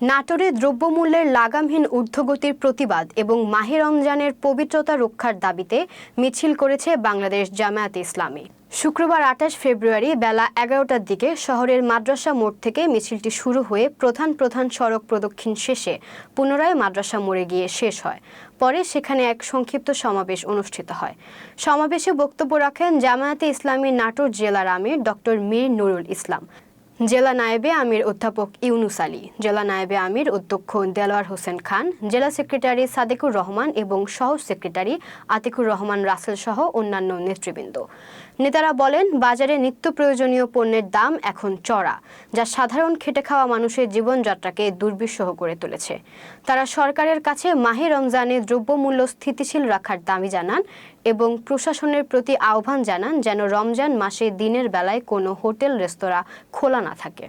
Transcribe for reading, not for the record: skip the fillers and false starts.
নাটোরে দ্রব্যমূল্যের লাগামহীন ঊর্ধ্বগতির প্রতিবাদ এবং মাহে রমজানের পবিত্রতা রক্ষার দাবিতে মিছিল করেছে বাংলাদেশ জামায়াতে ইসলামী। শুক্রবার ২৮ ফেব্রুয়ারি বেলা ১১টার দিকে শহরের মাদ্রাসা মোড় থেকে মিছিলটি শুরু হয়ে প্রধান সড়ক প্রদক্ষিণ শেষে পুনরায় মাদ্রাসা মোড়ে গিয়ে শেষ হয়। পরে সেখানে এক সংক্ষিপ্ত সমাবেশ অনুষ্ঠিত হয়। সমাবেশে বক্তব্য রাখেন জামায়াতে ইসলামী নাটোর জেলার আমির ডক্টর মীর নুরুল ইসলাম, জেলা নায়েবে আমির অধ্যাপক ইউনুস আলী, জেলা নায়েবে আমির অধ্যক্ষ দেলোয়ার হোসেন খান, জেলা সেক্রেটারি সাদেকুর রহমান এবং সহ সেক্রেটারি আতিকুর রহমান রাসেল সহ অন্যান্য নেতৃবৃন্দ। নেতারা বলেন, বাজারে নিত্য প্রয়োজনীয় পণ্যের দাম এখন চড়া, যা সাধারণ খেটে খাওয়া মানুষের জীবনযাত্রাকে দুর্বিষহ করে তুলেছে। তারা সরকারের কাছে মাহে রমজানে দ্রব্যমূল্য স্থিতিশীল রাখার দাবি জানান এবং প্রশাসনের প্রতি আহ্বান জানান যেন রমজান মাসে দিনের বেলায় কোনো হোটেল রেস্তোরাঁ খোলা না থাকে।